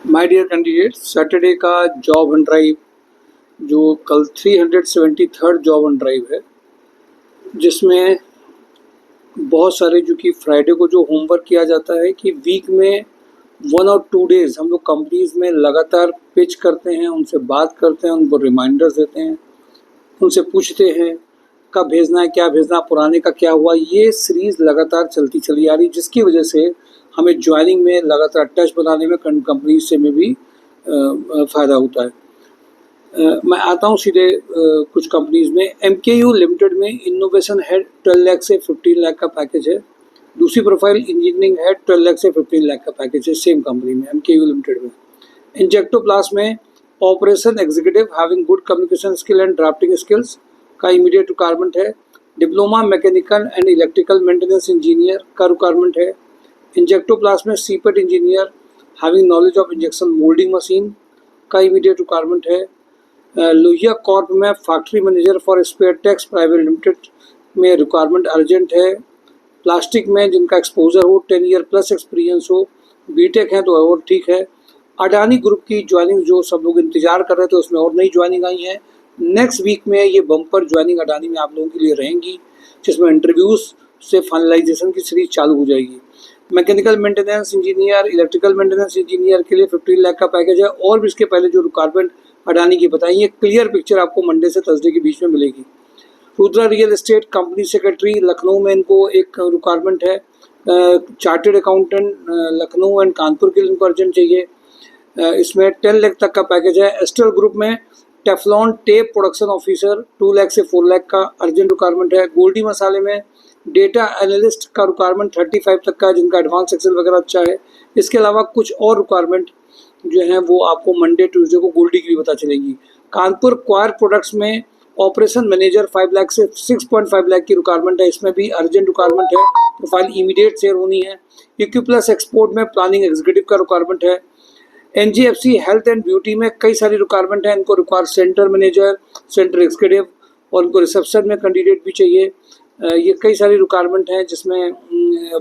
My dear candidate, Saturday का job and drive जो कल 373rd जॉब एंड ड्राइव है, जिसमें बहुत सारे जो कि फ्राइडे को जो होमवर्क किया जाता है कि वीक में 1 और 2 डेज हम लोग कंपनीज में लगातार पिच करते हैं, उनसे बात करते हैं, उनको रिमाइंडर्स देते हैं, उनसे पूछते हैं कब भेजना है, क्या भेजना, पुराने का क्या हुआ। ये सीरीज़ लगातार चलती चली आ रही, जिसकी वजह से हमें ज्वाइनिंग में लगातार टच बनाने में कंपनी से में भी फ़ायदा होता है। मैं आता हूँ सीधे कुछ कंपनीज में। MKU लिमिटेड में इनोवेशन हेड 12 लाख से 15 लाख का पैकेज है। दूसरी प्रोफाइल इंजीनियरिंग हेड 12 लाख से 15 लाख का पैकेज है, सेम कंपनी में MKU लिमिटेड में। इंजेक्टोप्लास में operation executive having good communication skill and drafting skills का इमीडिएट रिक्वायरमेंट है। Diploma mechanical and electrical maintenance engineer का रिक्वायरमेंट है। इंजेक्टोप्लास में CIPET engineer having knowledge of injection moulding machine का immediate requirement है। Lohia corp में factory manager for spare tex private limited में requirement urgent है। प्लास्टिक में जिनका एक्सपोजर हो, 10 ईयर प्लस एक्सपीरियंस हो, बीटेक है तो और ठीक है। अडानी ग्रुप की ज्वाइनिंग जो सब लोग इंतजार कर रहे थे, उसमें और नई ज्वाइनिंग आई है। नेक्स्ट वीक में ये बम्पर ज्वाइनिंग अडानी में आप लोगों के लिए रहेंगी, जिसमें इंटरव्यूज़ से फाइनलाइजेशन की सीरीज चालू हो जाएगी। Mechanical maintenance engineer, electrical maintenance engineer के लिए 15 लाख का पैकेज है। और भी इसके पहले जो रिक्वायरमेंट अडानी की बताई, ये क्लियर पिक्चर आपको मंडे से थर्सडे के बीच में मिलेगी। Rudra real estate company secretary Lucknow में इनको एक रिक्वायरमेंट है। Chartered accountant Lucknow and Kanpur के लिए इनको अर्जेंट चाहिए। इसमें 10 लाख तक का पैकेज है। एस्ट्रल ग्रुप में Teflon tape production officer 2 lakh से 4 लाख का अर्जेंट रिक्वायरमेंट है। गोल्डी मसाले में डेटा एनालिस्ट का रिक्वायरमेंट 35 तक का है, जिनका एडवांस एक्सेल वगैरह अच्छा है। इसके अलावा कुछ और रिक्वायरमेंट जो हैं वो आपको मंडे ट्यूसडे को गोल्डी की भी पता चलेगी। कानपुर क्वायर प्रोडक्ट्स में ऑपरेशन मैनेजर 5 लाख से 6.5 लाख की रिक्वायरमेंट है। इसमें भी अर्जेंट रिक्वायरमेंट है, प्रोफाइल इमीडिएट शेयर होनी है। इक्विप्लस एक्सपोर्ट में प्लानिंग एग्जीक्यूटिव का रिक्वायरमेंट है। NGFC हेल्थ एंड ब्यूटी में कई सारी रिक्वायरमेंट है। इनको require centre manager, centre executive और इनको रिसेप्शन में कैंडिडेट भी चाहिए। ये कई सारी रिक्वायरमेंट हैं, जिसमें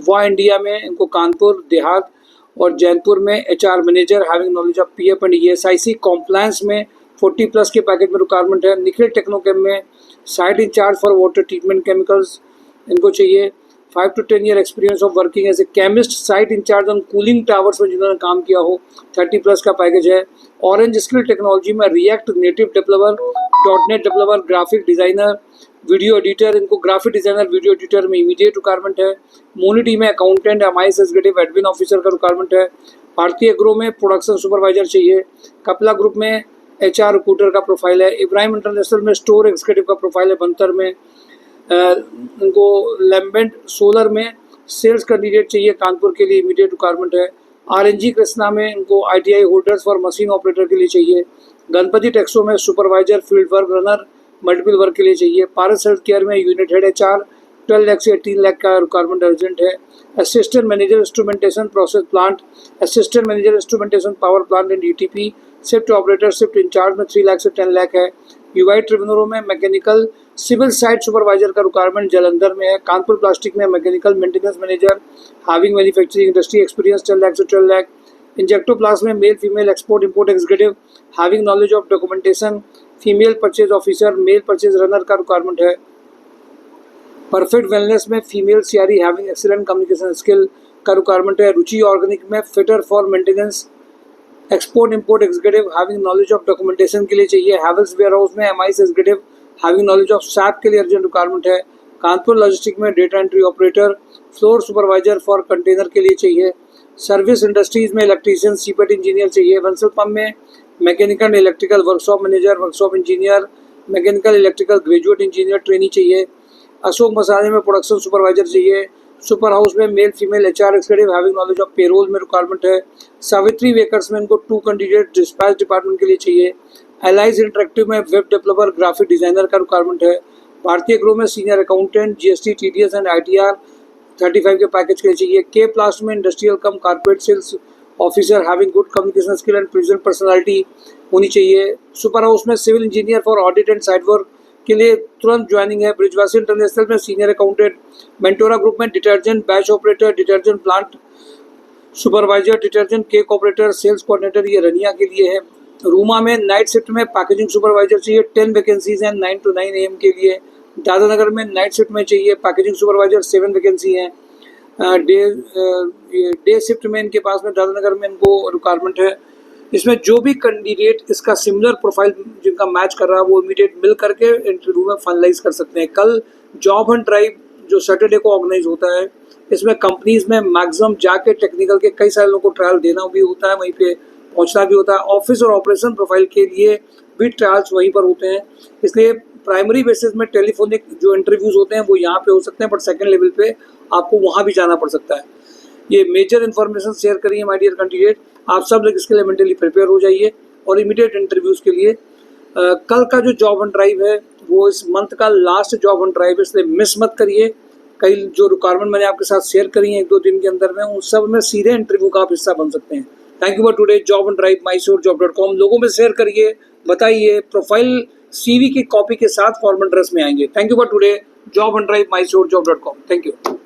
वॉ इंडिया में इनको कानपुर देहात और जैनपुर में HR manager having knowledge of PF and ESIC compliance में 40+ के पैकेज में रिक्वायरमेंट है। निखिल टेक्नोकेम में site incharge for water treatment chemicals इनको चाहिए। 5 to 10 year experience of working as a chemist, site incharge on cooling towers में जिन्होंने काम किया हो, 30+ का पैकेज है। ऑरेंज स्किल टेक्नोलॉजी में React Native developer, .NET developer, graphic designer, video editor, इनको ग्राफिक डिज़ाइनर वीडियो एडिटर में इमीडिएट रिक्वायरमेंट है। मोनिटी में accountant, MIS executive, admin officer का रिक्वायरमेंट है। भारतीय ग्रो में प्रोडक्शन सुपरवाइजर चाहिए। कपला ग्रुप में HR रिक्रूटर का प्रोफाइल है। इब्राहिम इंटरनेशनल में स्टोर एग्जीक्यूटिव का प्रोफाइल है। बंतर में इनको लैम्बेंट सोलर में सेल्स कैंडिडेट चाहिए, कानपुर के लिए इमीडिएट रिक्वायरमेंट है। RNG कृष्णा में इनको ITI holders for machine operator के लिए चाहिए। गणपति टेक्सो में supervisor, field work runner, multiple work के लिए चाहिए। पारस हेल्थ केयर में यूनिट हेड HR 12 लाख से 18 लाख का रिक्वायरमेंट अर्जेंट है। Assistant manager instrumentation process plant, assistant manager instrumentation power plant and ETP, shift operator shift in charge में 3 लाख से 10 लाख है। UI ट्रिब्यूनरों में मैकेनिकल सिविल साइट सुपरवाइजर का रिक्वायरमेंट जलंधर में है। कानपुर प्लास्टिक में mechanical maintenance manager having manufacturing industry experience 10 lakh से 12 लाख। इंजेक्टोप्लास में male female export import executive having knowledge of documentation, female purchase officer, male purchase runner का रिक्वायरमेंट है। परफेक्ट वेलनेस में फीमेल CRE having excellent communication skill का requirement है। Ruchi organic में fitter for maintenance export import executive having knowledge of documentation के लिए चाहिए। हैवेल्स वेयर हाउस में MIS executive having knowledge of SAP के लिए अर्जेंट रिक्वायरमेंट है। कानपुर लॉजिस्टिक में data entry operator, floor supervisor for container के लिए चाहिए। सर्विस इंडस्ट्रीज में इलेक्ट्रीशियन, सीपेट इंजीनियर चाहिए। बंसल पंप में mechanical electrical workshop manager, workshop engineer, mechanical electrical graduate engineer trainee चाहिए। अशोक मसाले में प्रोडक्शन सुपरवाइजर चाहिए। सुपर हाउस में male female HR executive having knowledge of payroll में रिक्वायरमेंट है। सावित्री वेकर्स में इनको 2 कैंडिडेट डिस्पैच डिपार्टमेंट के लिए चाहिए। एलाइज इंटरेक्टिव में वेब डेवलपर, ग्राफिक डिजाइनर का रिक्वायरमेंट है। भारतीय ग्रो में senior accountant, GST TDS and ITR 35 के पैकेज के लिए चाहिए। के प्लास्ट में industrial cum corporate sales officer having good communication skill and present personality होनी चाहिए। सुपर हाउस में civil engineer for audit and site work के लिए तुरंत ज्वाइनिंग है। ब्रिजवासी इंटरनेशनल में सीनियर अकाउंटेंट। मेंटोरा ग्रुप में detergent batch operator, detergent plant supervisor, detergent, cake operator, sales coordinator, ये रनिया के लिए है। रूमा में नाइट शिफ्ट में पैकेजिंग सुपरवाइजर चाहिए, 10 वैकेंसीज हैं 9 to 9 AM के लिए। दादानगर में नाइट शिफ्ट में चाहिए पैकेजिंग सुपरवाइजर, 7 वैकेंसी हैं। डे शिफ्ट में इनके पास में दादानगर में इनको रिक्वायरमेंट है। इसमें जो भी कैंडिडेट इसका सिमिलर प्रोफाइल जिनका मैच कर रहा है वो इमीडिएट मिल करके इंटरव्यू में फाइनलाइज कर सकते हैं। कल जॉब हंट ड्राइव जो सैटरडे को ऑर्गेनाइज होता है, इसमें कंपनीज में मैक्सिमम जाके टेक्निकल के कई सारे लोगों को ट्रायल देना भी होता है, वहीं पे पहुंचना भी होता है। ऑफिस और ऑपरेशन प्रोफाइल के लिए भी ट्रायल्स वहीं पर होते हैं, इसलिए प्राइमरी बेसिस में टेलीफोनिक जो इंटरव्यूज होते हैं वो यहाँ पे हो सकते हैं, बट सेकेंड लेवल पे आपको वहाँ भी जाना पड़ सकता है। ये मेजर इन्फॉर्मेशन शेयर करिए माय डियर कैंडिडेट। आप सब लोग इसके लिए मेंटली प्रिपेयर हो जाइए और इमीडिएट इंटरव्यूज़ के लिए कल का जो जॉब हंट ड्राइव है वो इस मंथ का लास्ट जॉब हंट ड्राइव है, इसलिए मिस मत करिए। कई जो रिक्वायरमेंट मैंने आपके साथ शेयर करी है 1-2 दिन के अंदर में, उन सब में सीधे इंटरव्यू का आप हिस्सा बन सकते हैं। Thank you for today. Job Hunt drive mysorejob.com लोगों में शेयर करिए, बताइए। प्रोफाइल CV की कॉपी के साथ फॉर्मल ड्रेस में आएंगे। Thank you for today. Job Hunt drive mysorejob.com। Thank you.